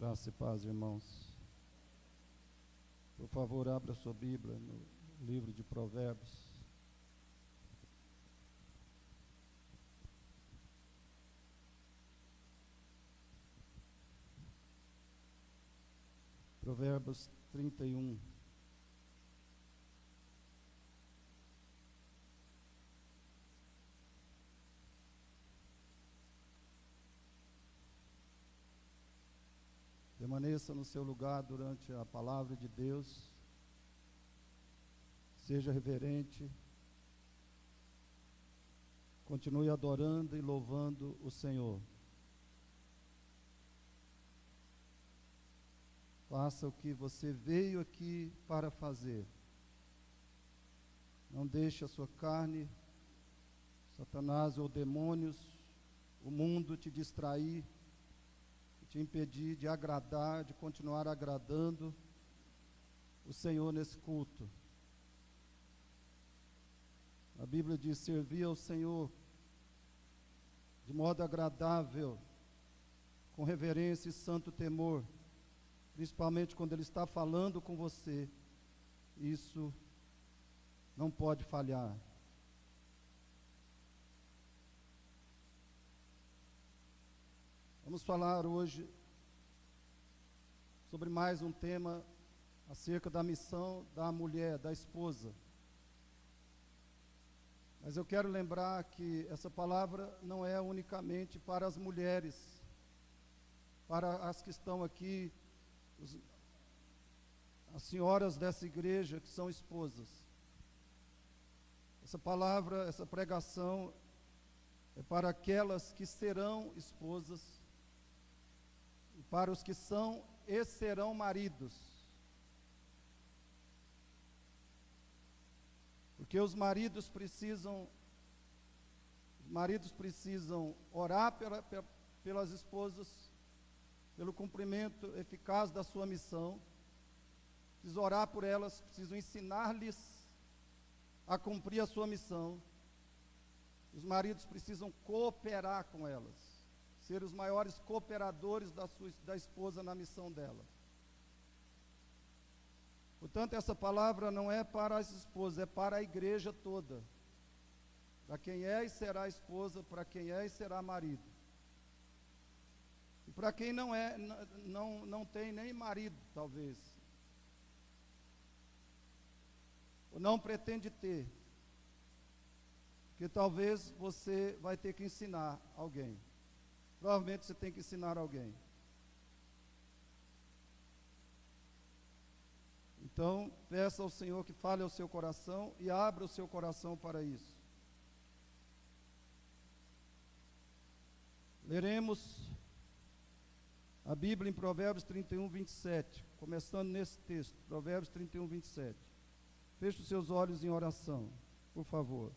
Graça e paz, irmãos. Por favor, abra sua Bíblia no livro de Provérbios. Provérbios 31. Permaneça no seu lugar durante a palavra de Deus. Seja reverente. Continue adorando e louvando o Senhor. Faça o que você veio aqui para fazer. Não deixe a sua carne, Satanás ou demônios, o mundo te distrair, te impedir de agradar, de continuar agradando o Senhor nesse culto. A Bíblia diz: servir ao Senhor de modo agradável, com reverência e santo temor, principalmente quando Ele está falando com você. Isso não pode falhar. Vamos falar hoje sobre mais um tema acerca da missão da mulher, da esposa. Mas eu quero lembrar que essa palavra não é unicamente para as mulheres, para as que estão aqui, as senhoras dessa igreja que são esposas. Essa palavra, essa pregação é para aquelas que serão esposas, e para os que são e serão maridos. Porque os maridos precisam orar pelas esposas, pelo cumprimento eficaz da sua missão. Precisam orar por elas, precisam ensinar-lhes a cumprir a sua missão. Os maridos precisam cooperar com elas, ser os maiores cooperadores da esposa na missão dela. Portanto, essa palavra não é para as esposas, é para a igreja toda. Para quem é e será esposa, para quem é e será marido. E para quem não é, não tem nem marido, talvez. Ou não pretende ter. Porque talvez você vai ter que ensinar alguém. Provavelmente você tem que ensinar alguém. Então, peça ao Senhor que fale ao seu coração e abra o seu coração para isso. Leremos a Bíblia em Provérbios 31, 27, começando nesse texto, Provérbios 31, 27. Feche os seus olhos em oração, por favor.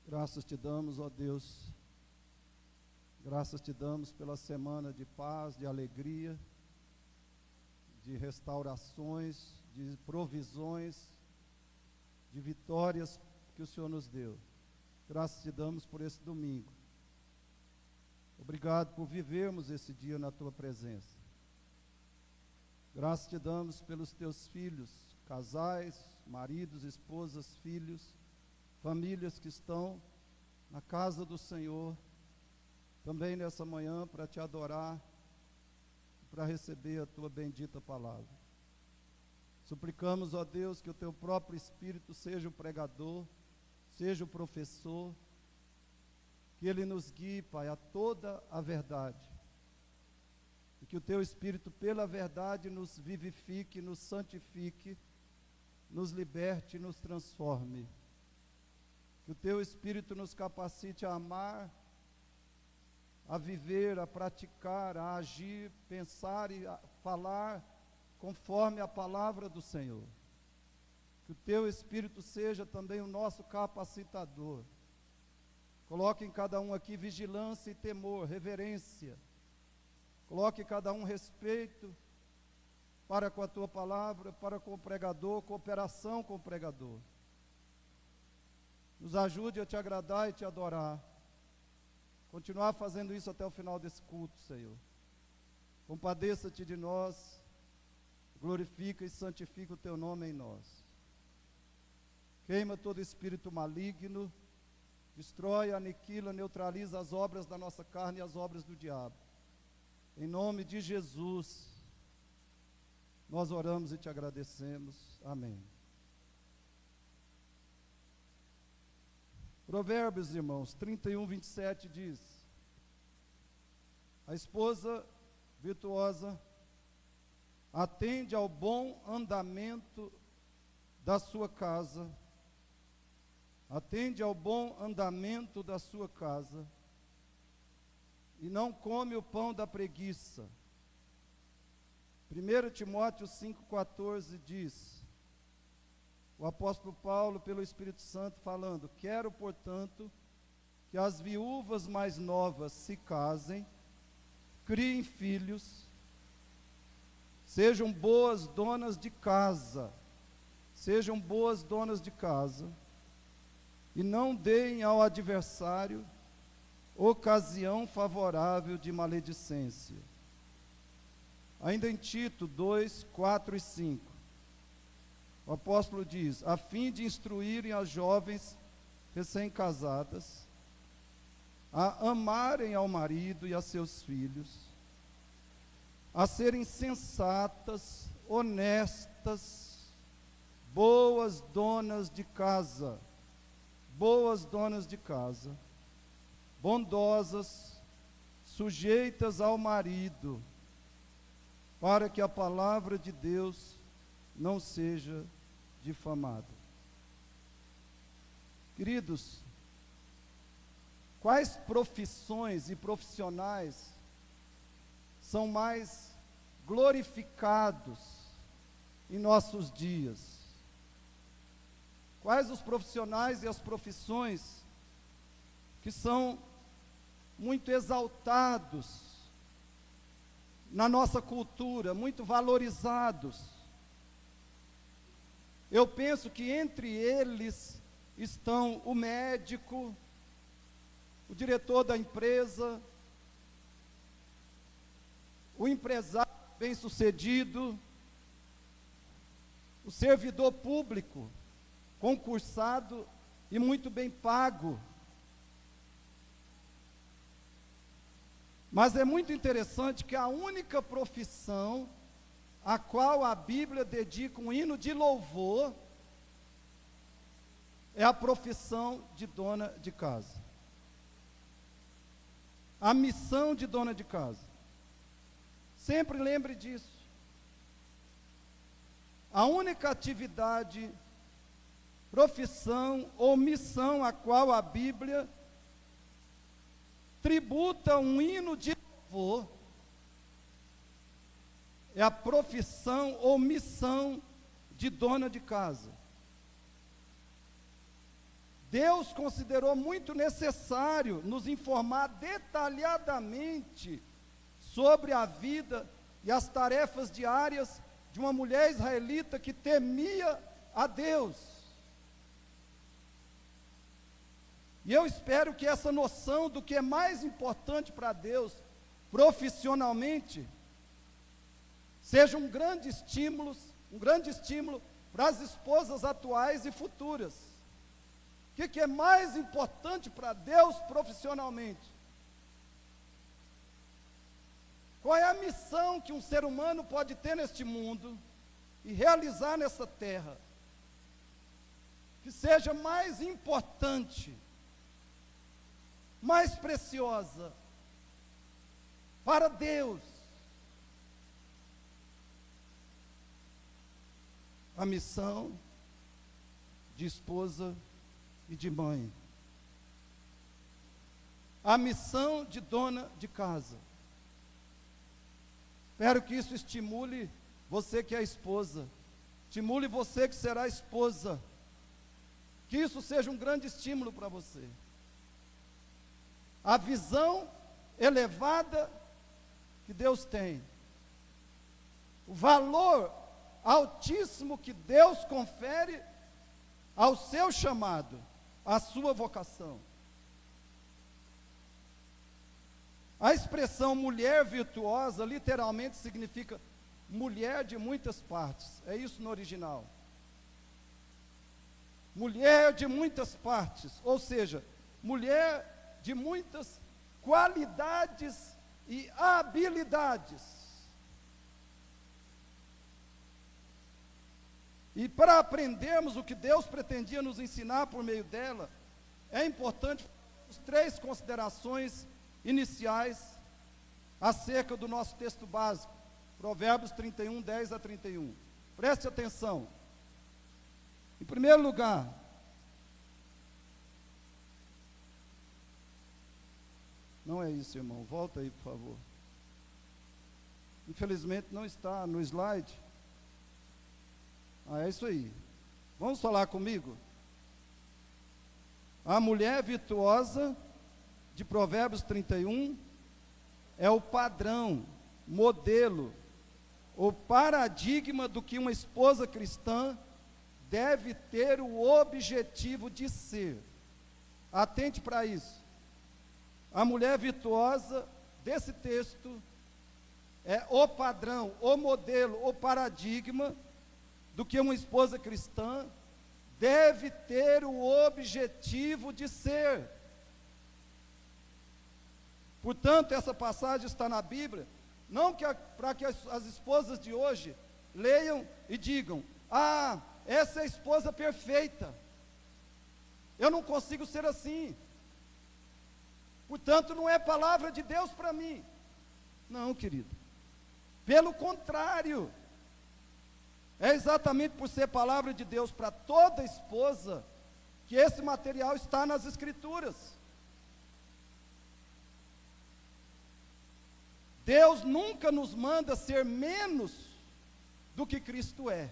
Graças te damos, ó Deus, graças te damos pela semana de paz, de alegria, de restaurações, de provisões, de vitórias que o Senhor nos deu. Graças te damos por esse domingo. Obrigado por vivermos esse dia na tua presença. Graças te damos pelos teus filhos, casais, maridos, esposas, filhos, famílias que estão na casa do Senhor, também nessa manhã, para te adorar, para receber a tua bendita palavra. Suplicamos, ó Deus, que o teu próprio Espírito seja o pregador, seja o professor, que ele nos guie, Pai, a toda a verdade, e que o teu Espírito, pela verdade, nos vivifique, nos santifique, nos liberte e nos transforme. Que o teu Espírito nos capacite a amar, a viver, a praticar, a agir, pensar e a falar conforme a palavra do Senhor. Que o teu Espírito seja também o nosso capacitador. Coloque em cada um aqui vigilância e temor, reverência. Coloque em cada um respeito para com a tua palavra, para com o pregador, cooperação com o pregador. Nos ajude a te agradar e te adorar. Continuar fazendo isso até o final desse culto, Senhor. Compadeça-te de nós, glorifica e santifica o teu nome em nós. Queima todo espírito maligno, destrói, aniquila, neutraliza as obras da nossa carne e as obras do diabo. Em nome de Jesus, nós oramos e te agradecemos. Amém. Provérbios, irmãos, 31, 27 diz: a esposa virtuosa atende ao bom andamento da sua casa, atende ao bom andamento da sua casa, e não come o pão da preguiça. 1 Timóteo 5,14 diz, o apóstolo Paulo, pelo Espírito Santo, falando: quero, portanto, que as viúvas mais novas se casem, criem filhos, sejam boas donas de casa, e não deem ao adversário ocasião favorável de maledicência. Ainda em Tito 2, 4 e 5, o apóstolo diz: a fim de instruírem as jovens recém-casadas a amarem ao marido e a seus filhos, a serem sensatas, honestas, boas donas de casa, bondosas, sujeitas ao marido, para que a palavra de Deus não seja difamada. Queridos, quais profissões e profissionais são mais glorificados em nossos dias? Quais os profissionais e as profissões que são muito exaltados na nossa cultura, muito valorizados? Eu penso que entre eles estão o médico, o diretor da empresa, o empresário bem-sucedido, o servidor público, concursado e muito bem pago. Mas é muito interessante que a única profissão a qual a Bíblia dedica um hino de louvor é a profissão de dona de casa. A missão de dona de casa. Sempre lembre disso. A única atividade, profissão ou missão a qual a Bíblia tributa um hino de louvor é a profissão ou missão de dona de casa. Deus considerou muito necessário nos informar detalhadamente sobre a vida e as tarefas diárias de uma mulher israelita que temia a Deus. E eu espero que essa noção do que é mais importante para Deus profissionalmente seja um grande estímulo para as esposas atuais e futuras. O que é mais importante para Deus profissionalmente? Qual é a missão que um ser humano pode ter neste mundo e realizar nessa terra, que seja mais importante, mais preciosa para Deus? A missão de esposa e de mãe. A missão de dona de casa. Espero que isso estimule você que é esposa Estimule você que será esposa. Que isso seja um grande estímulo para você. A visão elevada que Deus tem. O valor altíssimo que Deus confere ao seu chamado, à sua vocação. A expressão mulher virtuosa literalmente significa mulher de muitas partes. É isso no original. Mulher de muitas partes, ou seja, mulher de muitas qualidades e habilidades. E para aprendermos o que Deus pretendia nos ensinar por meio dela, é importante as 3 considerações iniciais acerca do nosso texto básico, Provérbios 31, 10 a 31. Preste atenção. Em primeiro lugar, não é isso, irmão, volta aí, por favor. Infelizmente não está no slide. É isso aí. Vamos falar comigo? A mulher virtuosa de Provérbios 31 é o padrão, modelo, o paradigma do que uma esposa cristã deve ter o objetivo de ser. Atente para isso. A mulher virtuosa desse texto é o padrão, o modelo, o paradigma do que uma esposa cristã deve ter o objetivo de ser. Portanto, essa passagem está na Bíblia, não para que as esposas de hoje leiam e digam: ah, essa é a esposa perfeita, eu não consigo ser assim, portanto não é palavra de Deus para mim. Não, querido, pelo contrário, é exatamente por ser palavra de Deus para toda esposa que esse material está nas Escrituras. Deus nunca nos manda ser menos do que Cristo é.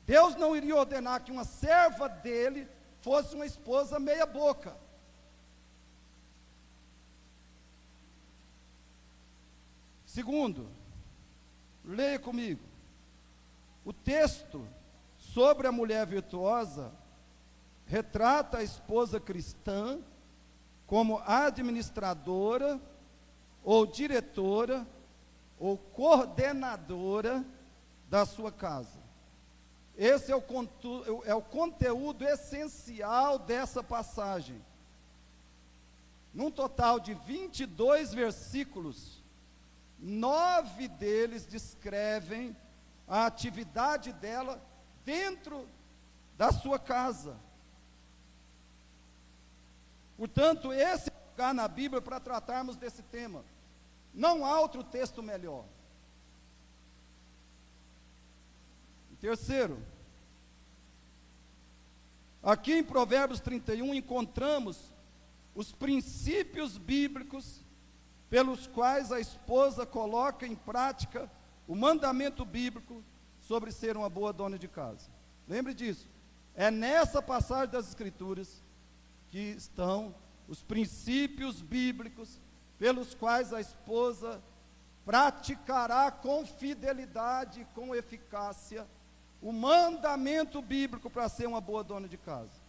Deus não iria ordenar que uma serva dele fosse uma esposa meia boca. Segundo, leia comigo. O texto sobre a mulher virtuosa retrata a esposa cristã como administradora, ou diretora, ou coordenadora da sua casa. Esse é o conteúdo essencial dessa passagem. Num total de 22 versículos, 9 deles descrevem a atividade dela dentro da sua casa. Portanto, esse é o lugar na Bíblia para tratarmos desse tema. Não há outro texto melhor. E terceiro, aqui em Provérbios 31 encontramos os princípios bíblicos pelos quais a esposa coloca em prática o mandamento bíblico sobre ser uma boa dona de casa. Lembre disso. É nessa passagem das Escrituras que estão os princípios bíblicos pelos quais a esposa praticará com fidelidade e com eficácia o mandamento bíblico para ser uma boa dona de casa.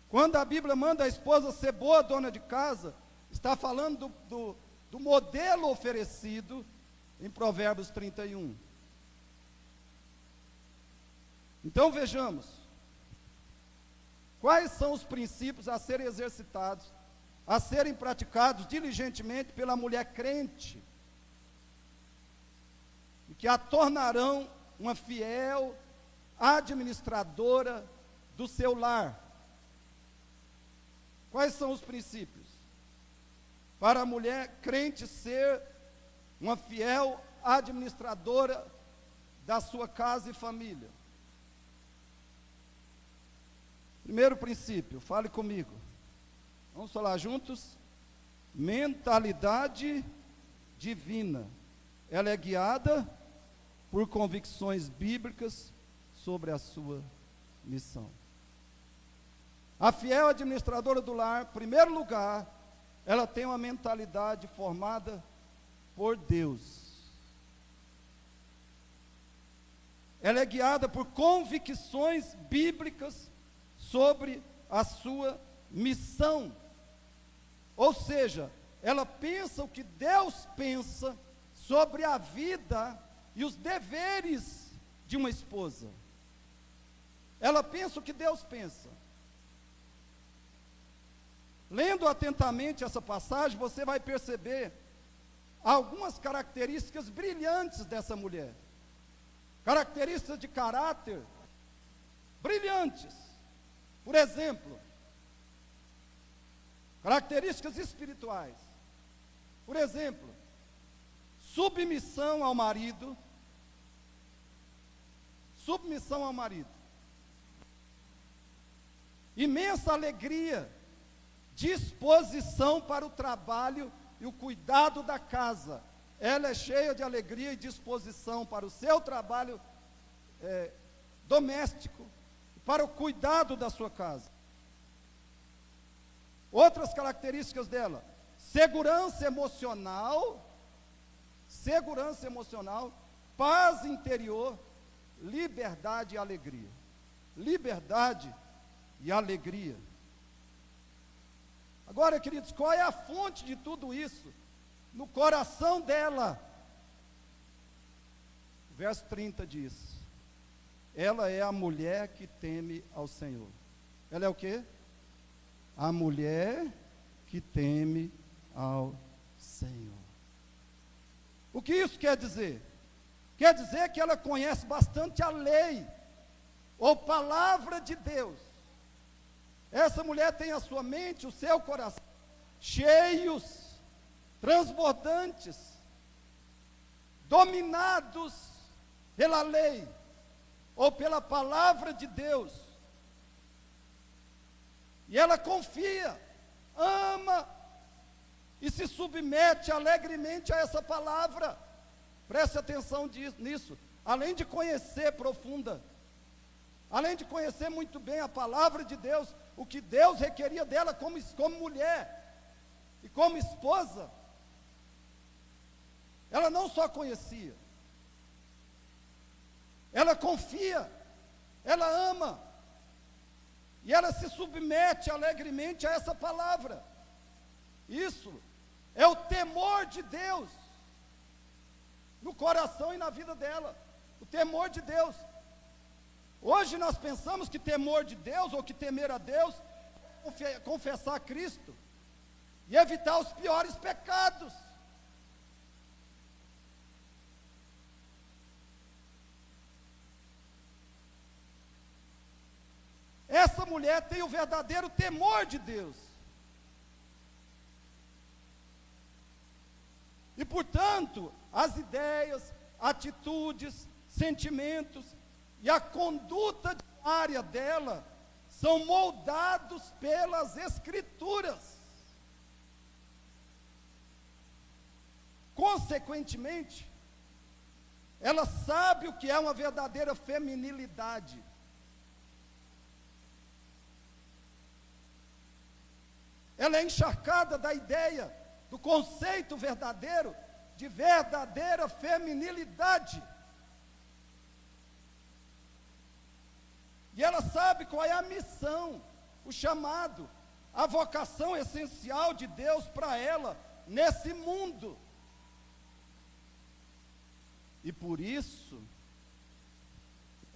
Quando a Bíblia manda a esposa ser boa dona de casa, está falando do modelo oferecido em Provérbios 31. Então vejamos, quais são os princípios a serem exercitados, a serem praticados diligentemente pela mulher crente, e que a tornarão uma fiel administradora do seu lar. Quais são os princípios? Para a mulher crente ser uma fiel administradora da sua casa e família. Primeiro princípio, fale comigo. Vamos falar juntos? Mentalidade divina. Ela é guiada por convicções bíblicas sobre a sua missão. A fiel administradora do lar, em primeiro lugar, ela tem uma mentalidade formada por Deus. Ela é guiada por convicções bíblicas sobre a sua missão. Ou seja, ela pensa o que Deus pensa sobre a vida e os deveres de uma esposa. Ela pensa o que Deus pensa. Lendo atentamente essa passagem, você vai perceber algumas características brilhantes dessa mulher. Características de caráter brilhantes. Por exemplo, características espirituais. Por exemplo, submissão ao marido. Submissão ao marido. Imensa alegria, disposição para o trabalho e o cuidado da casa. Ela é cheia de alegria e disposição para o seu trabalho doméstico, para o cuidado da sua casa. Outras características dela: segurança emocional, paz interior, liberdade e alegria. Liberdade e alegria. Agora, queridos, qual é a fonte de tudo isso? No coração dela. Verso 30 diz: ela é a mulher que teme ao Senhor. Ela é o quê? A mulher que teme ao Senhor. O que isso quer dizer? Quer dizer que ela conhece bastante a lei, ou palavra de Deus. Essa mulher tem a sua mente, o seu coração cheios, transbordantes, dominados pela lei, ou pela palavra de Deus. E ela confia, ama e se submete alegremente a essa palavra. Preste atenção nisso. Além de conhecer profunda, além de conhecer muito bem a palavra de Deus, o que Deus requeria dela como mulher e como esposa, ela não só conhecia, ela confia, ela ama, e ela se submete alegremente a essa palavra. Isso é o temor de Deus no coração e na vida dela. O temor de Deus. Hoje nós pensamos que temor de Deus, ou que temer a Deus, é confessar Cristo e evitar os piores pecados. Essa mulher tem o verdadeiro temor de Deus. E, portanto, as ideias, atitudes, sentimentos e a conduta diária dela são moldados pelas Escrituras. Consequentemente, ela sabe o que é uma verdadeira feminilidade. Ela é encharcada da ideia, do conceito verdadeiro, de verdadeira feminilidade. E ela sabe qual é a missão, o chamado, a vocação essencial de Deus para ela, nesse mundo. E por isso,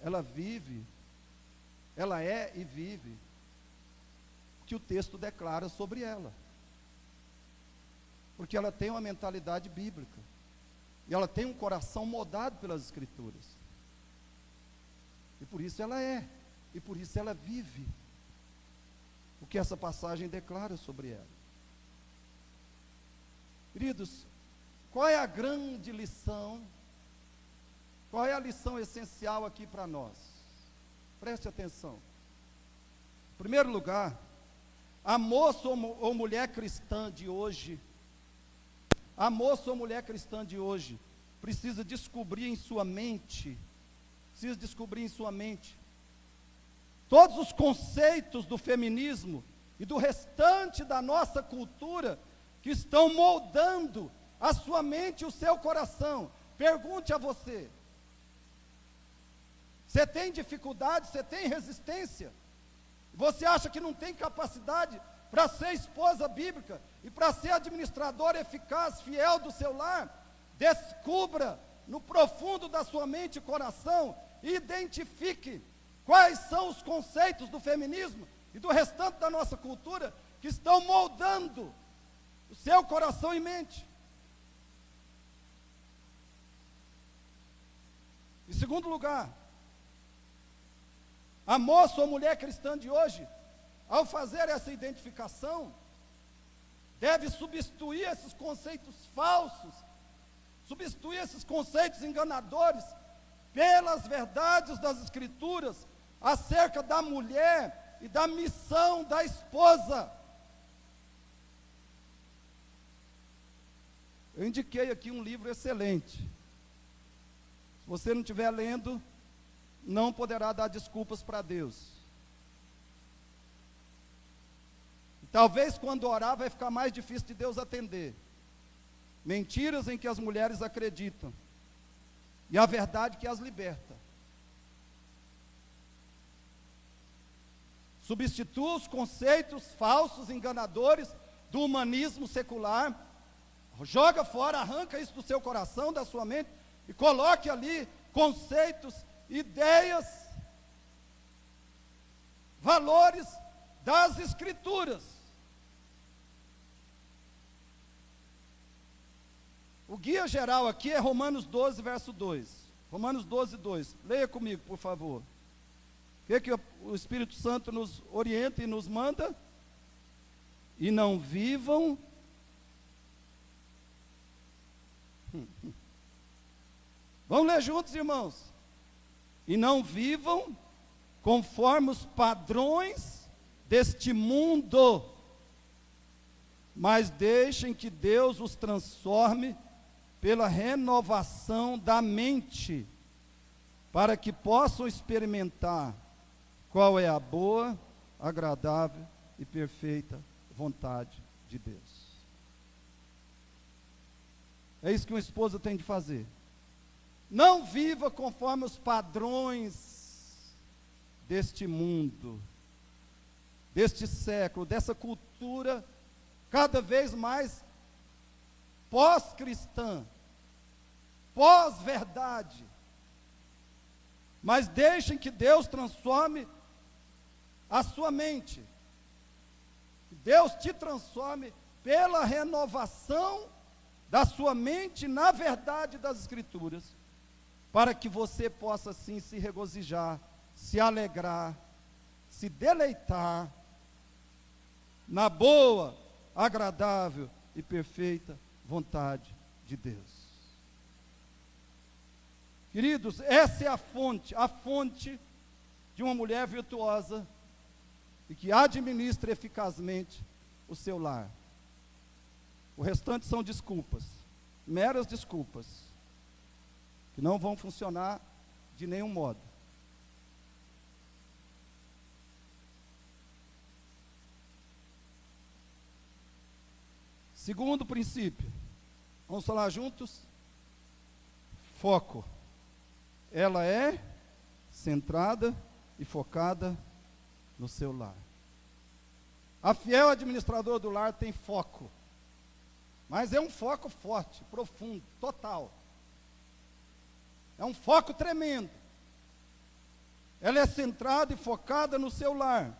ela é e vive o que o texto declara sobre ela. Porque ela tem uma mentalidade bíblica. E ela tem um coração moldado pelas Escrituras. E por isso ela é. E por isso ela vive o que essa passagem declara sobre ela. Queridos, qual é a grande lição? Qual é a lição essencial aqui para nós? Preste atenção. Em primeiro lugar, a moça ou mulher cristã de hoje, precisa descobrir em sua mente, todos os conceitos do feminismo e do restante da nossa cultura que estão moldando a sua mente e o seu coração. Pergunte a você: você tem dificuldade, você tem resistência? Você acha que não tem capacidade para ser esposa bíblica e para ser administradora eficaz, fiel do seu lar? Descubra no profundo da sua mente e coração e identifique quais são os conceitos do feminismo e do restante da nossa cultura que estão moldando o seu coração e mente. Em segundo lugar, a moça ou mulher cristã de hoje, ao fazer essa identificação, deve substituir esses conceitos falsos, substituir esses conceitos enganadores, pelas verdades das Escrituras, acerca da mulher e da missão da esposa. Eu indiquei aqui um livro excelente. Se você não estiver lendo, não poderá dar desculpas para Deus. E talvez quando orar vai ficar mais difícil de Deus atender. Mentiras em que as mulheres acreditam e a verdade que as liberta. Substitua os conceitos falsos, enganadores do humanismo secular, joga fora, arranca isso do seu coração, da sua mente e coloque ali conceitos, ideias, valores das Escrituras. O guia geral aqui é Romanos 12, verso 2. Romanos 12, 2. Leia comigo, por favor. O que o Espírito Santo nos orienta e nos manda? E não vivam... Vamos ler juntos, irmãos. E não vivam conforme os padrões deste mundo, mas deixem que Deus os transforme pela renovação da mente, para que possam experimentar qual é a boa, agradável e perfeita vontade de Deus. É isso que uma esposa tem de fazer. Não viva conforme os padrões deste mundo, deste século, dessa cultura cada vez mais pós-cristã, pós-verdade. Mas deixem que Deus transforme a sua mente. Que Deus te transforme pela renovação da sua mente na verdade das Escrituras, para que você possa assim se regozijar, se alegrar, se deleitar na boa, agradável e perfeita vontade de Deus. Queridos, essa é a fonte de uma mulher virtuosa e que administra eficazmente o seu lar. O restante são desculpas, meras desculpas, que não vão funcionar de nenhum modo. Segundo princípio, vamos falar juntos? Foco. Ela é centrada e focada no seu lar. A fiel administradora do lar tem foco, mas é um foco forte, profundo, total. É um foco tremendo. Ela é centrada e focada no seu lar.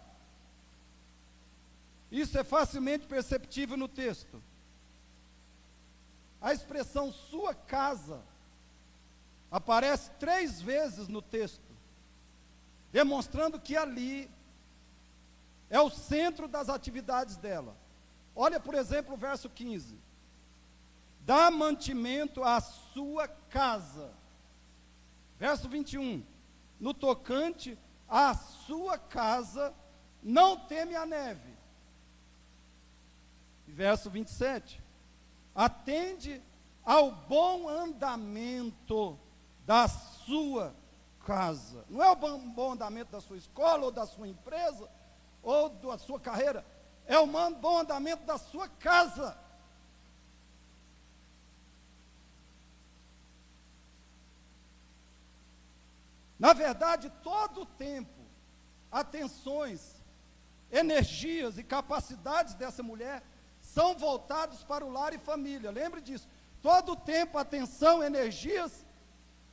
Isso é facilmente perceptível no texto. A expressão sua casa aparece 3 vezes no texto, demonstrando que ali é o centro das atividades dela. Olha, por exemplo, o verso 15. Dá mantimento à sua casa. Verso 21. No tocante à sua casa, não teme a neve. Verso 27. Atende ao bom andamento da sua casa. Não é o bom andamento da sua escola, ou da sua empresa, ou da sua carreira. É o bom andamento da sua casa. Na verdade, todo o tempo, atenções, energias e capacidades dessa mulher são voltados para o lar e família. Lembre disso. Todo o tempo, atenção, energias,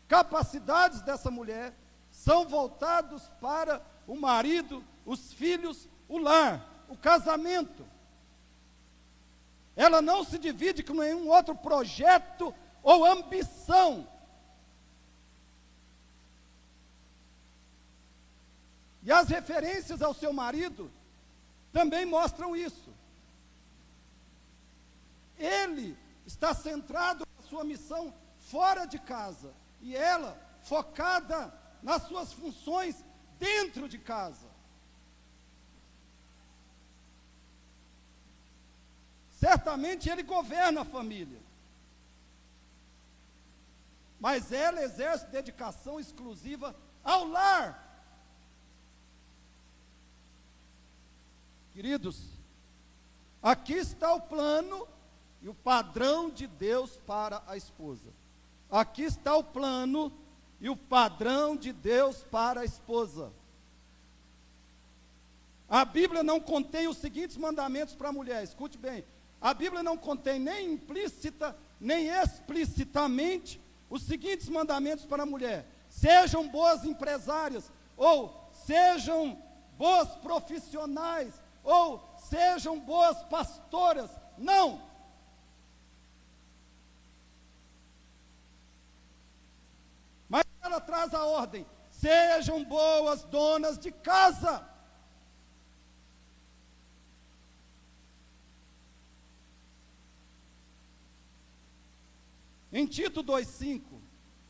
capacidades dessa mulher são voltados para o marido, os filhos, o lar, o casamento. Ela não se divide com nenhum outro projeto ou ambição. E as referências ao seu marido também mostram isso. Ele está centrado na sua missão fora de casa, e ela focada nas suas funções dentro de casa. Certamente ele governa a família, mas ela exerce dedicação exclusiva ao lar. Queridos, aqui está o plano e o padrão de Deus para a esposa. Aqui está o plano e o padrão de Deus para a esposa. A Bíblia não contém os seguintes mandamentos para a mulher, escute bem. A Bíblia não contém nem implícita, nem explicitamente os seguintes mandamentos para a mulher: sejam boas empresárias, ou sejam boas profissionais, ou sejam boas pastoras. Não. Mas ela traz a ordem: sejam boas donas de casa. Em Tito 2,5,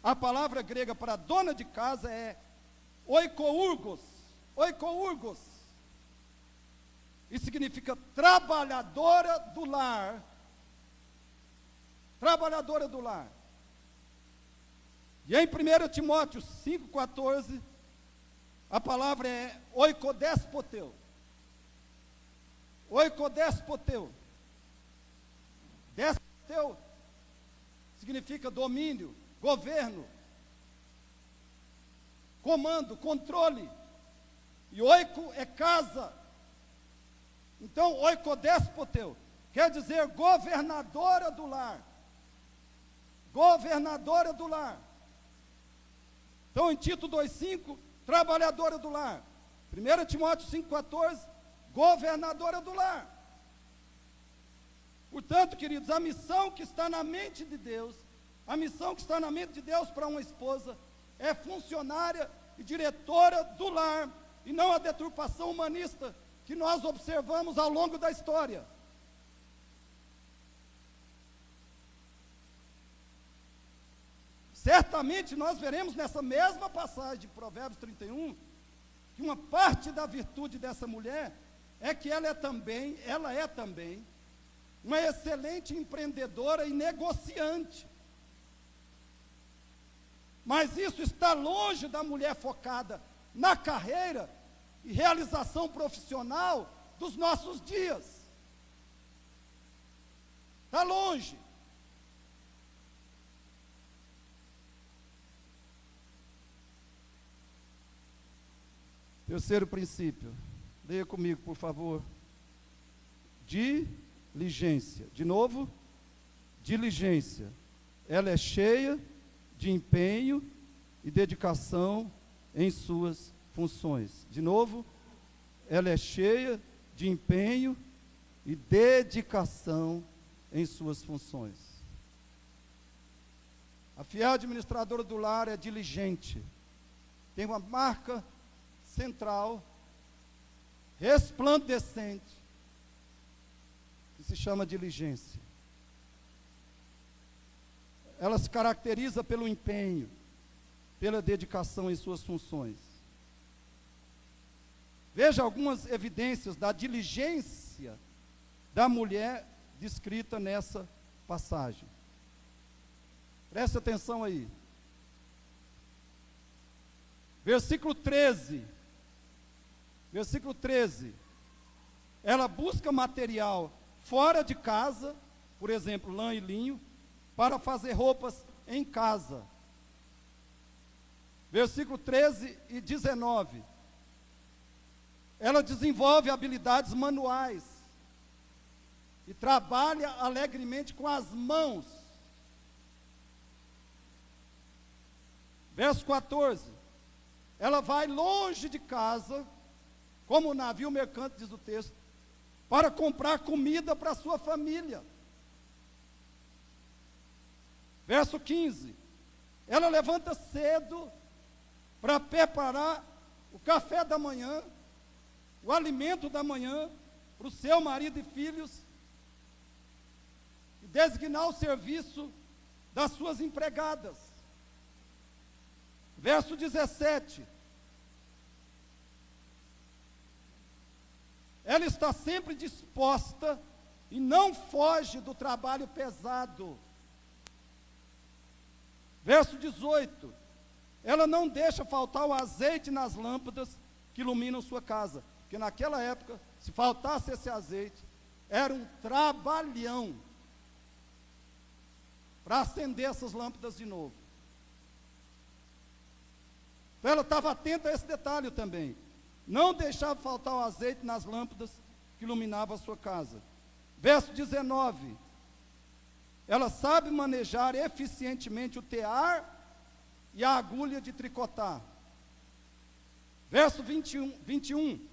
a palavra grega para dona de casa é oikourgos. Oikourgos. Isso significa trabalhadora do lar. Trabalhadora do lar. E em 1 Timóteo 5,14, a palavra é oikodespoteu. Oikodespoteu. Despoteu significa domínio, governo, comando, controle. E oiko é casa. Então, oikodespoteu quer dizer governadora do lar. Governadora do lar. Então, em Tito 2,5, trabalhadora do lar. 1 Timóteo 5,14, governadora do lar. Portanto, queridos, a missão que está na mente de Deus, a missão que está na mente de Deus para uma esposa, é funcionária e diretora do lar, e não a deturpação humanista que nós observamos ao longo da história. Certamente nós veremos nessa mesma passagem de Provérbios 31, que uma parte da virtude dessa mulher é que ela é também uma excelente empreendedora e negociante. Mas isso está longe da mulher focada na carreira e realização profissional dos nossos dias. Está longe. Terceiro princípio, leia comigo, por favor. Diligência. De novo, diligência. Ela é cheia de empenho e dedicação em suas funções. De novo, ela é cheia de empenho e dedicação em suas funções. A fiel administradora do lar é diligente. Tem uma marca central, resplandecente, que se chama diligência. Ela se caracteriza pelo empenho, pela dedicação em suas funções. Veja algumas evidências da diligência da mulher descrita nessa passagem. Preste atenção aí. Versículo 13. Versículo 13. Ela busca material fora de casa, por exemplo, lã e linho, para fazer roupas em casa. Versículo 13 e 19. Ela desenvolve habilidades manuais e trabalha alegremente com as mãos. Verso 14. Ela vai longe de casa, como o navio mercante, diz o texto, para comprar comida para a sua família. Verso 15. Ela levanta cedo para preparar o café da manhã, o alimento da manhã, para o seu marido e filhos, e designar o serviço das suas empregadas. Verso 17. Ela está sempre disposta e não foge do trabalho pesado. Verso 18. Ela não deixa faltar o azeite nas lâmpadas que iluminam sua casa. Porque naquela época, se faltasse esse azeite, era um trabalhão para acender essas lâmpadas de novo. Então ela estava atenta a esse detalhe também. Não deixava faltar o azeite nas lâmpadas que iluminavam a sua casa. Verso 19. Ela sabe manejar eficientemente o tear e a agulha de tricotar. Verso 21.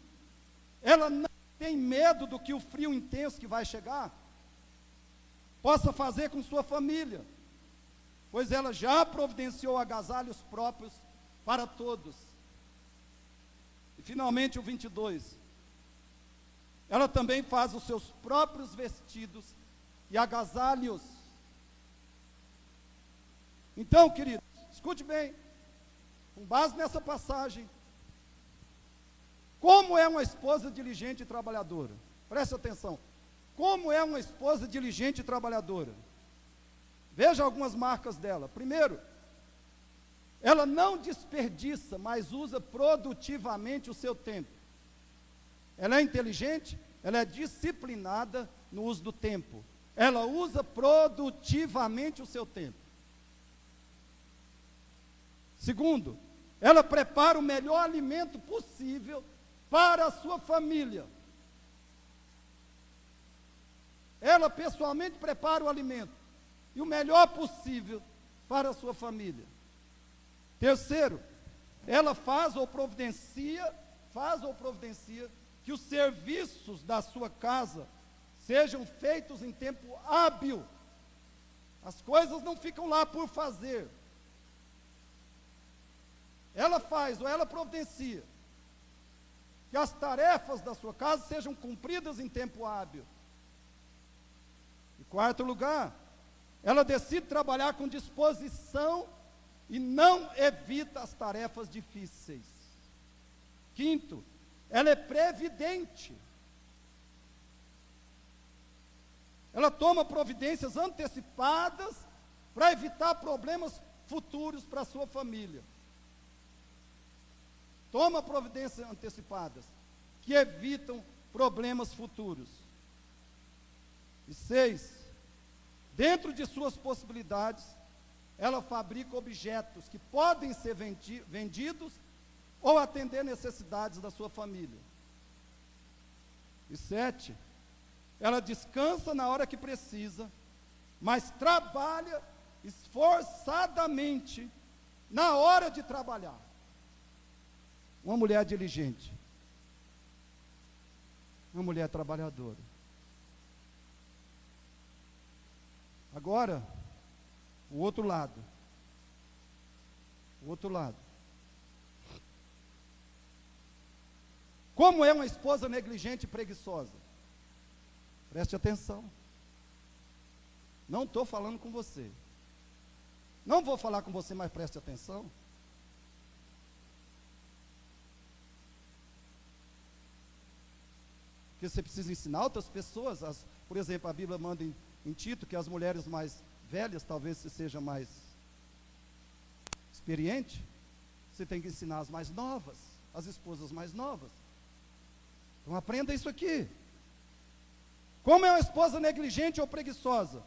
Ela não tem medo do que o frio intenso que vai chegar possa fazer com sua família, pois ela já providenciou agasalhos próprios para todos. E finalmente o 22. Ela também faz os seus próprios vestidos e agasalhos. Então, queridos, escute bem, com base nessa passagem, como é uma esposa diligente e trabalhadora? Preste atenção. Como é uma esposa diligente e trabalhadora? Veja algumas marcas dela. Primeiro, ela não desperdiça, mas usa produtivamente o seu tempo. Ela é inteligente, ela é disciplinada no uso do tempo. Ela usa produtivamente o seu tempo. Segundo, ela prepara o melhor alimento possível para a sua família. Ela pessoalmente prepara o alimento e o melhor possível para a sua família. Terceiro, ela faz ou providencia que os serviços da sua casa sejam feitos em tempo hábil. As coisas não ficam lá por fazer. Ela faz ou ela providencia que as tarefas da sua casa sejam cumpridas em tempo hábil. Em quarto lugar, ela decide trabalhar com disposição e não evita as tarefas difíceis. Quinto, ela é previdente. Ela toma providências antecipadas para evitar problemas futuros para a sua família. Toma providências antecipadas que evitam problemas futuros. E 6, dentro de suas possibilidades, ela fabrica objetos que podem ser vendidos ou atender necessidades da sua família. E 7, ela descansa na hora que precisa, mas trabalha esforçadamente na hora de trabalhar. Uma mulher diligente, uma mulher trabalhadora. Agora, o outro lado. O outro lado. Como é uma esposa negligente e preguiçosa? Preste atenção. Não estou falando com você. Não vou falar com você, mas preste atenção. Porque você precisa ensinar outras pessoas. Por exemplo, a Bíblia manda em Tito que as mulheres mais velhas talvez sejam mais experiente, você tem que ensinar as mais novas, as esposas mais novas. Então aprenda isso aqui. Como é uma esposa negligente ou preguiçosa?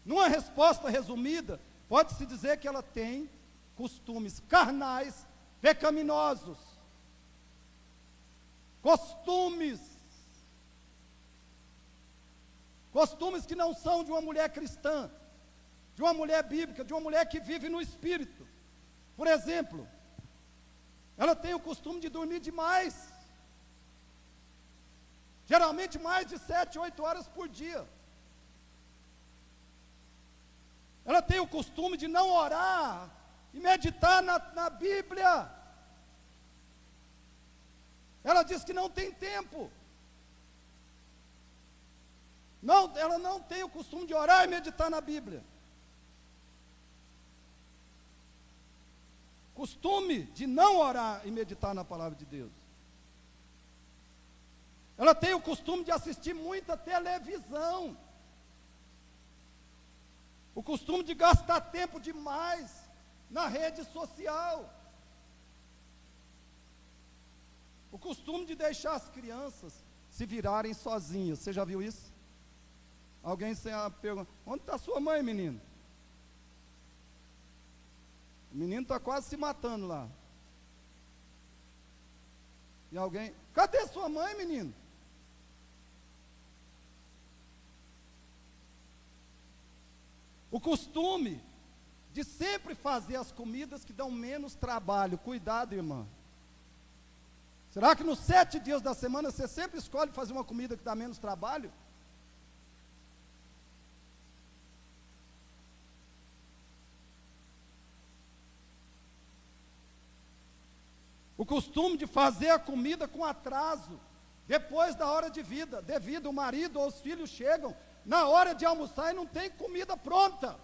Numa resposta resumida, pode-se dizer que ela tem costumes carnais, pecaminosos. Costumes que não são de uma mulher cristã, de uma mulher bíblica, de uma mulher que vive no Espírito. Por exemplo, ela tem o costume de dormir demais, geralmente mais de 7, 8 horas por dia. Ela tem o costume de não orar e meditar na Bíblia. Ela diz que não tem tempo. Não, ela não tem o costume de orar e meditar na Bíblia. Costume de não orar e meditar na palavra de Deus. Ela tem o costume de assistir muita televisão. O costume de gastar tempo demais na rede social. O costume de deixar as crianças se virarem sozinhas. Você já viu isso? Alguém se pergunta: onde está sua mãe, menino? O menino está quase se matando lá. E alguém: cadê sua mãe, menino? O costume de sempre fazer as comidas que dão menos trabalho. Cuidado, irmã. Será que nos 7 dias da semana você sempre escolhe fazer uma comida que dá menos trabalho? O costume de fazer a comida com atraso, depois da hora de vida, devido o marido ou os filhos chegam na hora de almoçar e não tem comida pronta.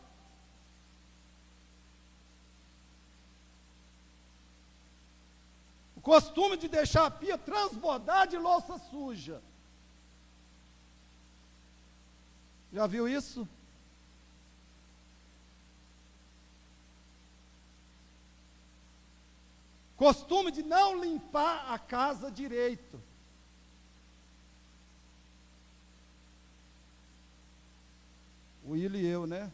O costume de deixar a pia transbordar de louça suja. Já viu isso? Costume de não limpar a casa direito. O Willi e eu, né?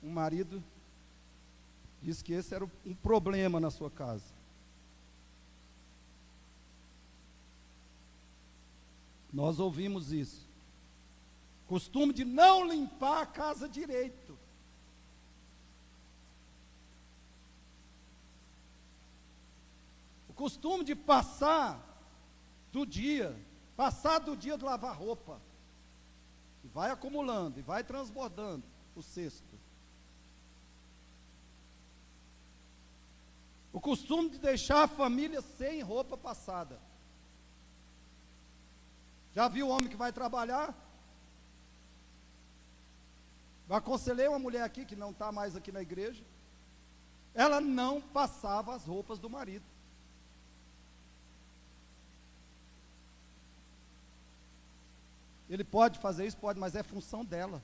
Um marido disse que esse era um problema na sua casa. Nós ouvimos isso. Costume de não limpar a casa direito. O costume de passar do dia de lavar roupa. E vai acumulando, e vai transbordando o cesto. O costume de deixar a família sem roupa passada. Já viu o homem que vai trabalhar? Eu aconselhei uma mulher aqui, que não está mais aqui na igreja. Ela não passava as roupas do marido. Ele pode fazer isso? Pode, mas é função dela.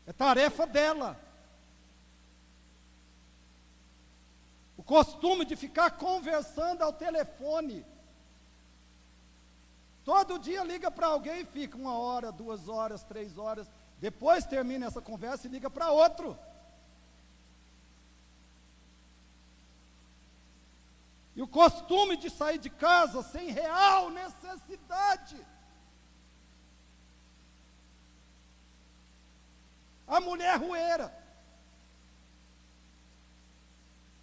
É tarefa dela. O costume de ficar conversando ao telefone. Todo dia liga para alguém e fica 1 hora, 2 horas, 3 horas. Depois termina essa conversa e liga para outro. E o costume de sair de casa sem real necessidade. A mulher rueira.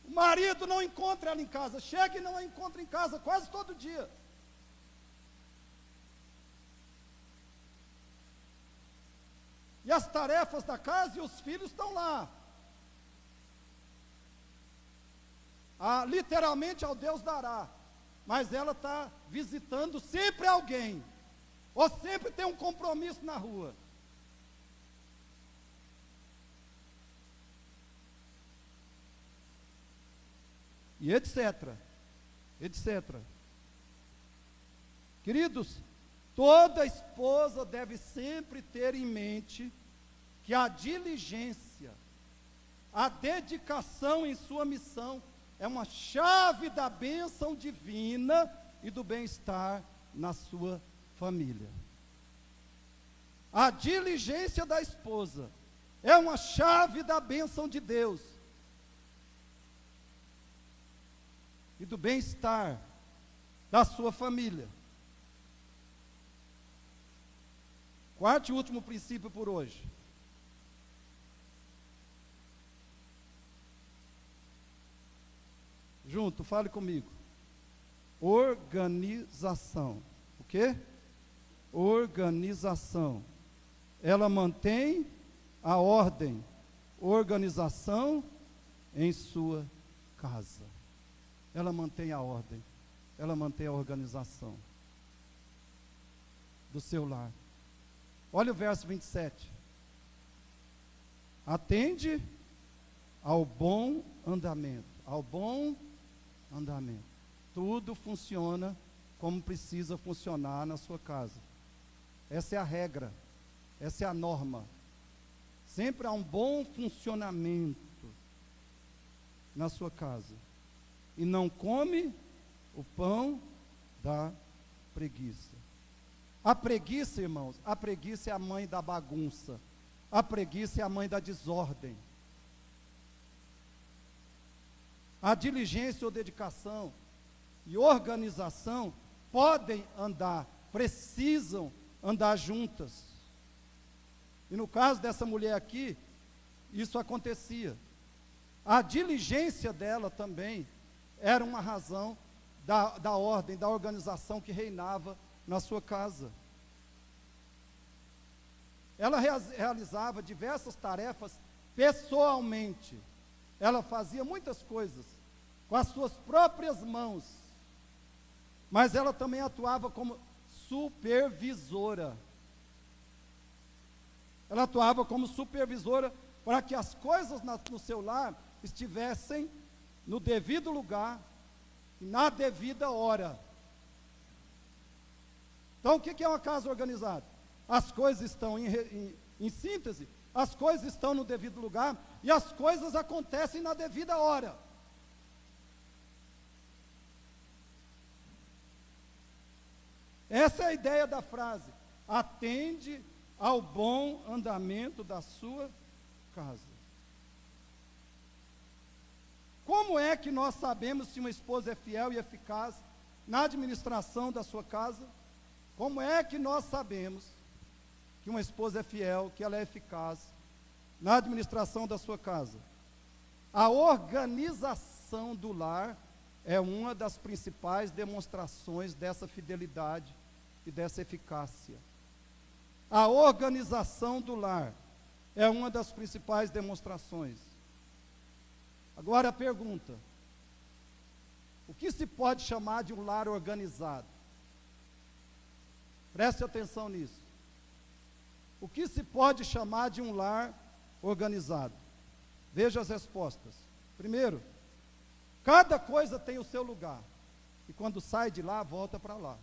O marido não encontra ela em casa. Chega e não a encontra em casa quase todo dia. E as tarefas da casa e os filhos estão lá. Literalmente ao Deus dará. Mas ela está visitando sempre alguém. Ou sempre tem um compromisso na rua. E etc. Etc. Queridos, toda esposa deve sempre ter em mente que a diligência, a dedicação em sua missão é uma chave da bênção divina e do bem-estar na sua família. A diligência da esposa é uma chave da bênção de Deus e do bem-estar da sua família. Quarto e último princípio por hoje. Junto, fale comigo. Organização. O quê? Organização. Ela mantém a ordem, organização em sua casa. Ela mantém a ordem, ela mantém a organização do seu lar. Olha o verso 27. Atende ao bom andamento, ao bom andamento. Tudo funciona como precisa funcionar na sua casa. Essa é a regra, essa é a norma. Sempre há um bom funcionamento na sua casa. E não come o pão da preguiça. A preguiça, irmãos, a preguiça é a mãe da bagunça. A preguiça é a mãe da desordem. A diligência ou dedicação e organização podem andar, precisam andar juntas. E no caso dessa mulher aqui, isso acontecia. A diligência dela também era uma razão da ordem, da organização que reinava na sua casa. Ela realizava diversas tarefas pessoalmente. Ela fazia muitas coisas com as suas próprias mãos. Mas ela também atuava como supervisora. Ela atuava como supervisora para que as coisas no seu lar estivessem no devido lugar e na devida hora. Então, o que é uma casa organizada? As coisas estão em síntese, as coisas estão no devido lugar e as coisas acontecem na devida hora. Essa é a ideia da frase. Atende ao bom andamento da sua casa. Como é que nós sabemos se uma esposa é fiel e eficaz na administração da sua casa? Como é que nós sabemos que uma esposa é fiel, que ela é eficaz na administração da sua casa? A organização do lar é uma das principais demonstrações dessa fidelidade e dessa eficácia. A organização do lar é uma das principais demonstrações. Agora a pergunta: o que se pode chamar de um lar organizado? Preste atenção nisso. O que se pode chamar de um lar organizado? Veja as respostas. Primeiro, cada coisa tem o seu lugar. E quando sai de lá, volta para lá.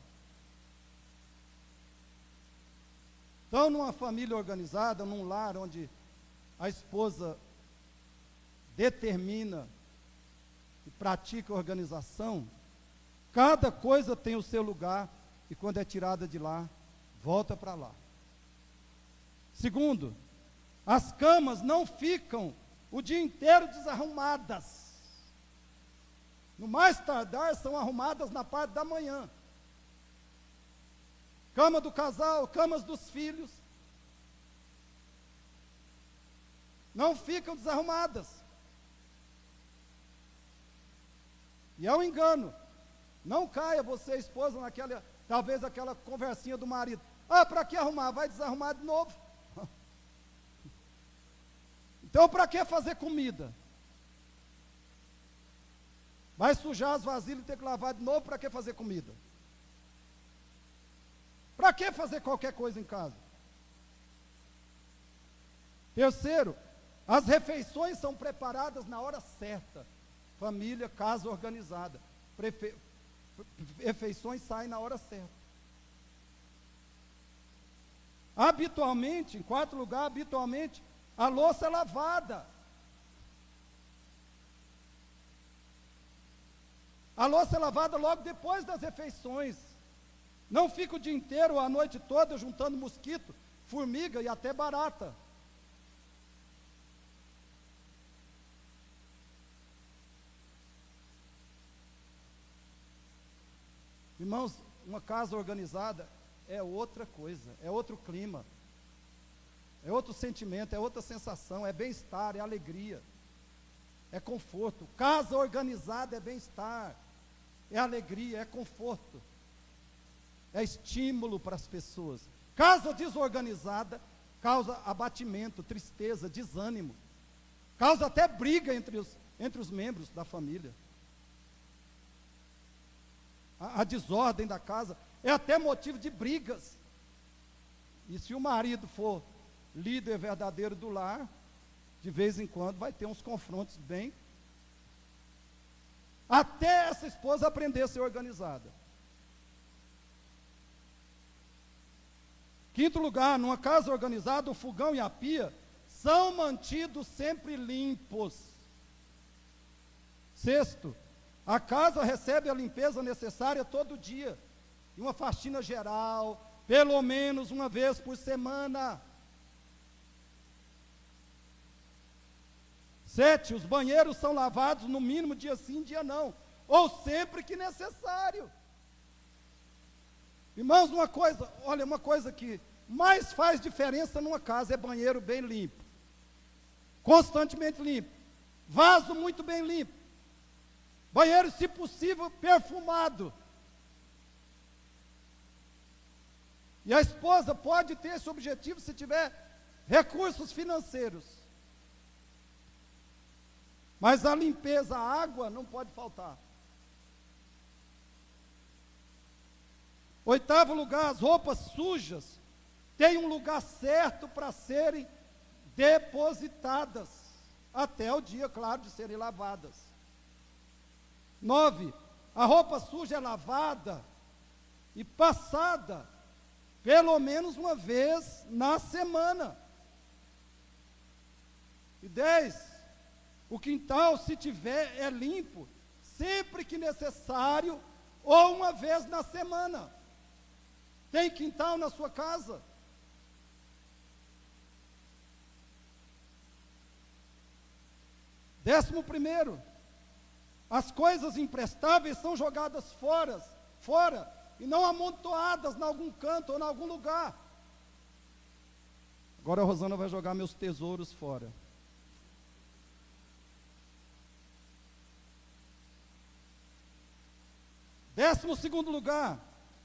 Então, numa família organizada, num lar onde a esposa determina e pratica a organização, cada coisa tem o seu lugar e quando é tirada de lá, volta para lá. Segundo, as camas não ficam o dia inteiro desarrumadas. No mais tardar, são arrumadas na parte da manhã. Cama do casal, camas dos filhos, não ficam desarrumadas. E é um engano. Não caia você, esposa, talvez aquela conversinha do marido. Ah, para que arrumar? Vai desarrumar de novo. Então, para que fazer comida? Vai sujar as vasilhas e ter que lavar de novo, para que fazer comida? Para que fazer qualquer coisa em casa? Terceiro, as refeições são preparadas na hora certa. Família, casa organizada. Refeições saem na hora certa. Habitualmente, em quarto lugar, habitualmente, a louça é lavada. A louça é lavada logo depois das refeições. Não fica o dia inteiro, a noite toda, juntando mosquito, formiga e até barata. Irmãos, uma casa organizada é outra coisa, é outro clima, é outro sentimento, é outra sensação, é bem-estar, é alegria, é conforto. Casa organizada é bem-estar, é alegria, é conforto, é estímulo para as pessoas. Casa desorganizada causa abatimento, tristeza, desânimo, causa até briga entre os membros da família. A desordem da casa é até motivo de brigas. E se o marido for líder verdadeiro do lar, de vez em quando vai ter uns confrontos bem, até essa esposa aprender a ser organizada. Quinto lugar, numa casa organizada, o fogão e a pia são mantidos sempre limpos. Sexto, a casa recebe a limpeza necessária todo dia, e uma faxina geral, pelo menos uma vez por semana. 7, os banheiros são lavados no mínimo dia sim, dia não, ou sempre que necessário. Irmãos, uma coisa que mais faz diferença numa casa é banheiro bem limpo, constantemente limpo, vaso muito bem limpo, banheiro, se possível, perfumado. E a esposa pode ter esse objetivo se tiver recursos financeiros. Mas a limpeza, a água não pode faltar. 8º lugar, as roupas sujas têm um lugar certo para serem depositadas, até o dia, claro, de serem lavadas. 9, a roupa suja é lavada e passada pelo menos uma vez na semana. E 10, o quintal, se tiver, é limpo sempre que necessário ou uma vez na semana. Tem quintal na sua casa? Décimo primeiro, as coisas imprestáveis são jogadas fora, e não amontoadas em algum canto ou em algum lugar. Agora a Rosana vai jogar meus tesouros fora. Décimo segundo lugar,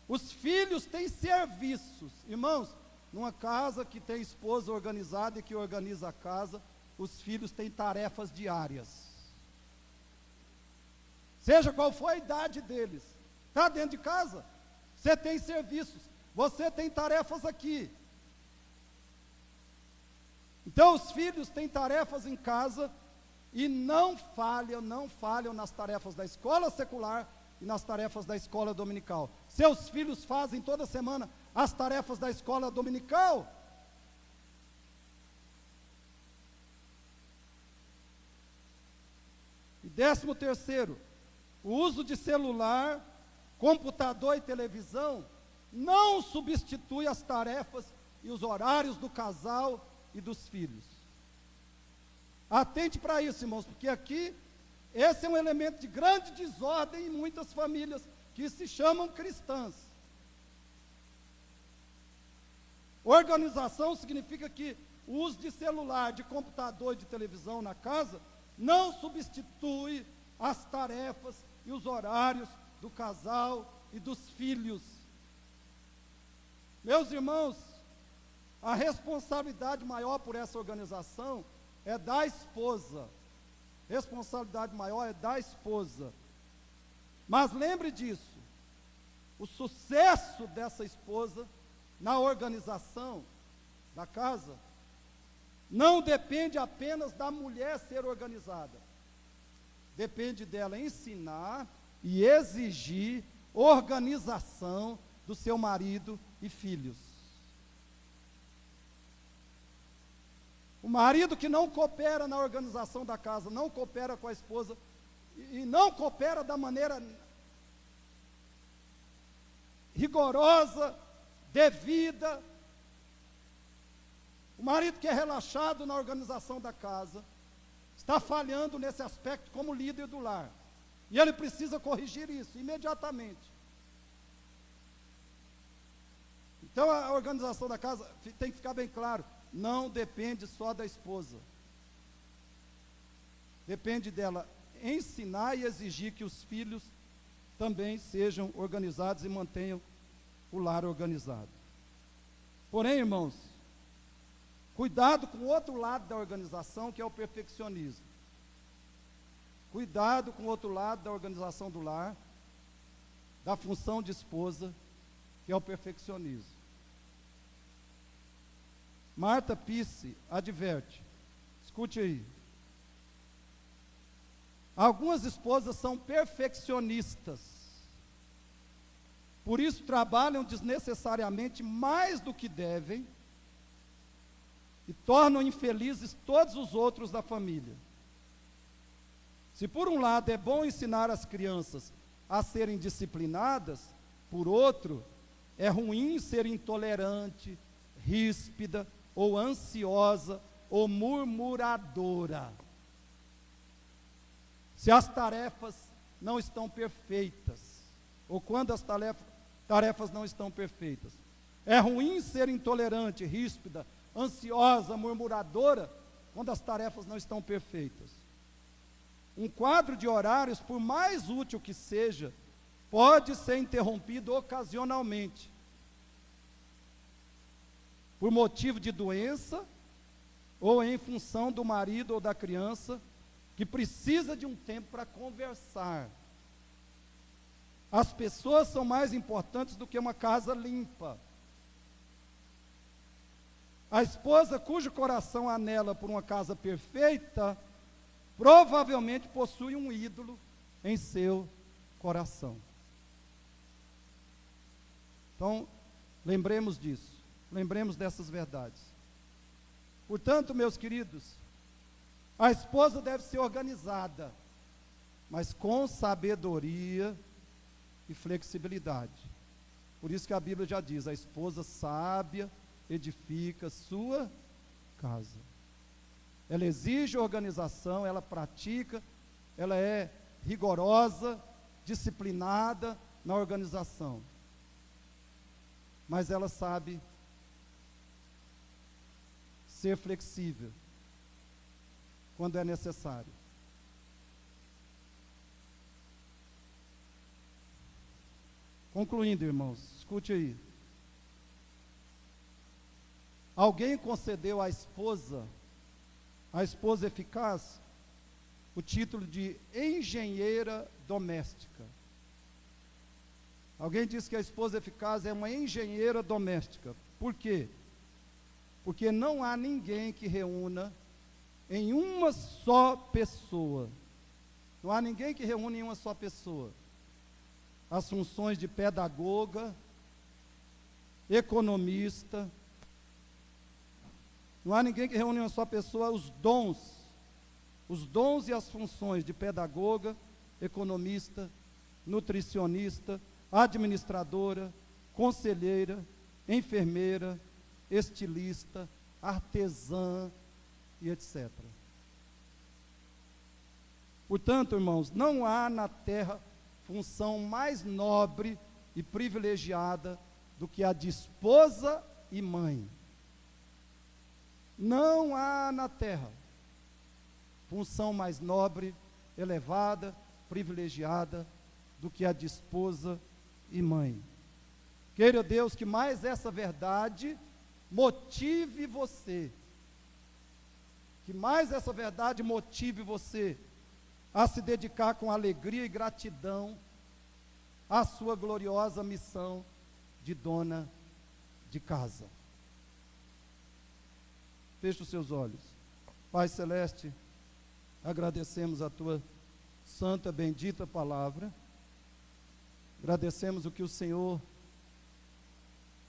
os filhos têm serviços. Irmãos, numa casa que tem esposa organizada e que organiza a casa, os filhos têm tarefas diárias. Seja qual for a idade deles. Está dentro de casa? Você tem serviços. Você tem tarefas aqui. Então os filhos têm tarefas em casa e não falham nas tarefas da escola secular e nas tarefas da escola dominical. Seus filhos fazem toda semana as tarefas da escola dominical? E 13º, o uso de celular, computador e televisão não substitui as tarefas e os horários do casal e dos filhos. Atente para isso, irmãos, porque aqui esse é um elemento de grande desordem em muitas famílias que se chamam cristãs. Organização significa que o uso de celular, de computador e de televisão na casa não substitui as tarefas e os horários do casal e dos filhos. Meus irmãos, a responsabilidade maior por essa organização é da esposa. Responsabilidade maior é da esposa. Mas lembre disso, o sucesso dessa esposa na organização da casa não depende apenas da mulher ser organizada. Depende dela ensinar e exigir organização do seu marido e filhos. O marido que não coopera na organização da casa, não coopera com a esposa, e não coopera da maneira rigorosa, devida, o marido que é relaxado na organização da casa, está falhando nesse aspecto como líder do lar. E ele precisa corrigir isso imediatamente. Então a organização da casa tem que ficar bem claro, não depende só da esposa. Depende dela ensinar e exigir que os filhos também sejam organizados e mantenham o lar organizado. Porém, irmãos, cuidado com o outro lado da organização, que é o perfeccionismo. Cuidado com o outro lado da organização do lar, da função de esposa, que é o perfeccionismo. Marta Pisse adverte, escute aí. Algumas esposas são perfeccionistas, por isso trabalham desnecessariamente mais do que devem e tornam infelizes todos os outros da família. Se por um lado é bom ensinar as crianças a serem disciplinadas, por outro, é ruim ser intolerante, ríspida, ou ansiosa, ou murmuradora. Se as tarefas não estão perfeitas, ou quando as tarefas não estão perfeitas. É ruim ser intolerante, ríspida, ansiosa, murmuradora, quando as tarefas não estão perfeitas. Um quadro de horários, por mais útil que seja, pode ser interrompido ocasionalmente, por motivo de doença, ou em função do marido ou da criança, que precisa de um tempo para conversar. As pessoas são mais importantes do que uma casa limpa. A esposa cujo coração anela por uma casa perfeita, provavelmente possui um ídolo em seu coração. Então, lembremos disso. Lembremos dessas verdades. Portanto, meus queridos, a esposa deve ser organizada, mas com sabedoria e flexibilidade. Por isso que a Bíblia já diz, a esposa sábia edifica sua casa. Ela exige organização, ela pratica, ela é rigorosa, disciplinada na organização. Mas ela sabe ser flexível quando é necessário. Concluindo, irmãos, escute aí. Alguém concedeu à esposa eficaz, o título de engenheira doméstica. Alguém disse que a esposa eficaz é uma engenheira doméstica. Por quê? Porque não há ninguém que reúna em uma só pessoa. Não há ninguém que reúne em uma só pessoa as funções de pedagoga, economista. Não há ninguém que reúne em uma só pessoa os dons e as funções de pedagoga, economista, nutricionista, administradora, conselheira, enfermeira, estilista, artesã e etc. Portanto, irmãos, não há na terra função mais nobre e privilegiada do que a de esposa e mãe. Não há na terra função mais nobre, elevada, privilegiada do que a de esposa e mãe. Queira Deus que mais essa verdade motive você, que mais essa verdade motive você a se dedicar com alegria e gratidão à sua gloriosa missão de dona de casa. Feche os seus olhos. Pai Celeste, agradecemos a tua santa, bendita palavra. Agradecemos o que o Senhor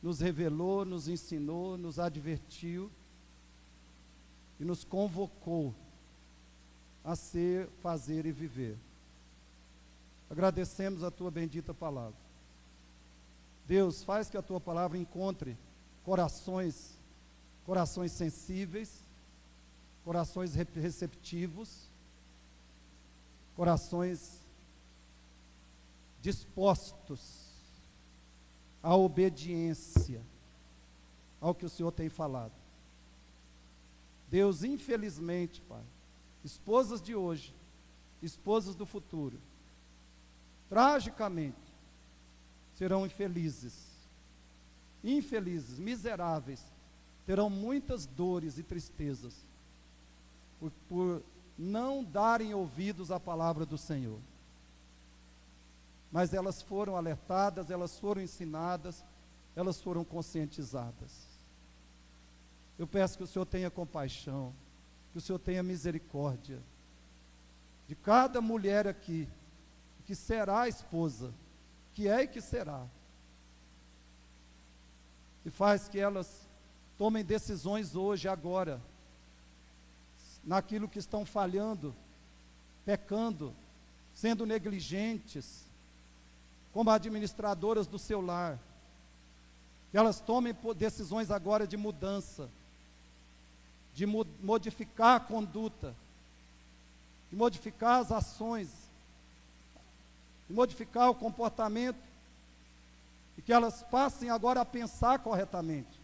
nos revelou, nos ensinou, nos advertiu e nos convocou a ser, fazer e viver. agradecemos a tua bendita palavra. Deus, faz que a tua palavra encontre corações sensíveis, corações receptivos, corações dispostos à obediência ao que o Senhor tem falado. Deus, infelizmente, Pai, esposas de hoje, esposas do futuro, tragicamente, serão infelizes, miseráveis, terão muitas dores e tristezas, por não darem ouvidos à palavra do Senhor. Mas elas foram alertadas, elas foram ensinadas, elas foram conscientizadas. Eu peço que o Senhor tenha compaixão, que o Senhor tenha misericórdia de cada mulher aqui, que será esposa, que é e que será. E faz que elas tomem decisões hoje, agora, naquilo que estão falhando, pecando, sendo negligentes, como administradoras do seu lar. Que elas tomem decisões agora de mudança, de modificar a conduta, de modificar as ações, de modificar o comportamento, e que elas passem agora a pensar corretamente.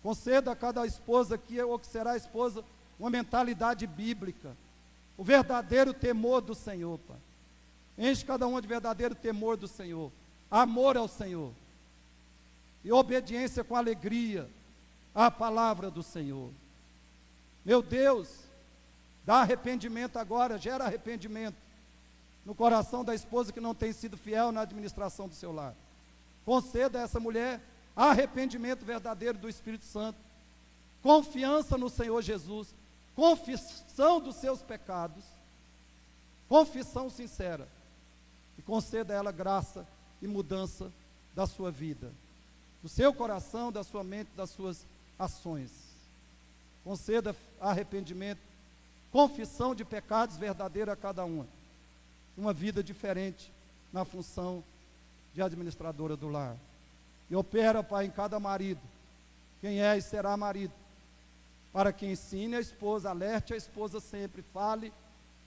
Conceda a cada esposa aqui, ou que será esposa, uma mentalidade bíblica, o verdadeiro temor do Senhor, Pai. Enche cada uma de verdadeiro temor do Senhor, amor ao Senhor, e obediência com alegria à palavra do Senhor. Meu Deus, dá arrependimento agora, gera arrependimento no coração da esposa que não tem sido fiel na administração do seu lar. Conceda a essa mulher arrependimento verdadeiro do Espírito Santo, confiança no Senhor Jesus, confissão dos seus pecados, confissão sincera, e conceda a ela graça e mudança da sua vida, do seu coração, da sua mente, das suas ações. Conceda arrependimento, confissão de pecados verdadeira a cada uma vida diferente na função de administradora do lar. E opera, Pai, em cada marido, quem é e será marido, para que ensine a esposa, alerte a esposa sempre, fale,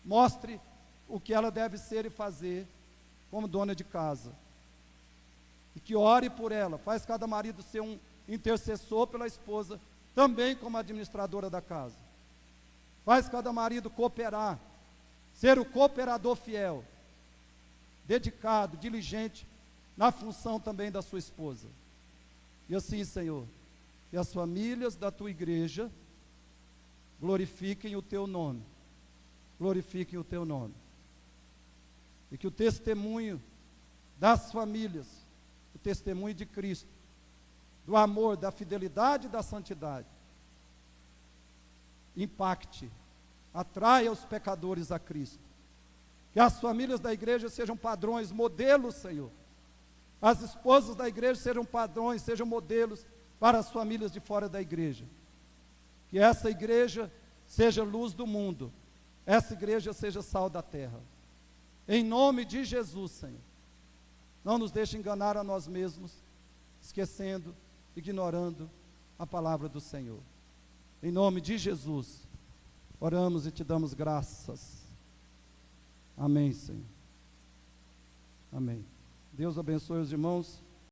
mostre o que ela deve ser e fazer como dona de casa. E que ore por ela, faz cada marido ser um intercessor pela esposa, também como administradora da casa. Faz cada marido cooperar, ser o cooperador fiel, dedicado, diligente, na função também da sua esposa. E assim, Senhor, que as famílias da tua igreja glorifiquem o teu nome, glorifiquem o teu nome. E que o testemunho das famílias, o testemunho de Cristo, do amor, da fidelidade e da santidade, impacte, atraia os pecadores a Cristo. Que as famílias da igreja sejam padrões, modelos, Senhor. As esposas da igreja sejam padrões, sejam modelos para as famílias de fora da igreja. Que essa igreja seja luz do mundo, essa igreja seja sal da terra. Em nome de Jesus, Senhor. Não nos deixe enganar a nós mesmos, esquecendo, ignorando a palavra do Senhor. Em nome de Jesus, oramos e te damos graças. Amém, Senhor. Amém. Deus abençoe os irmãos.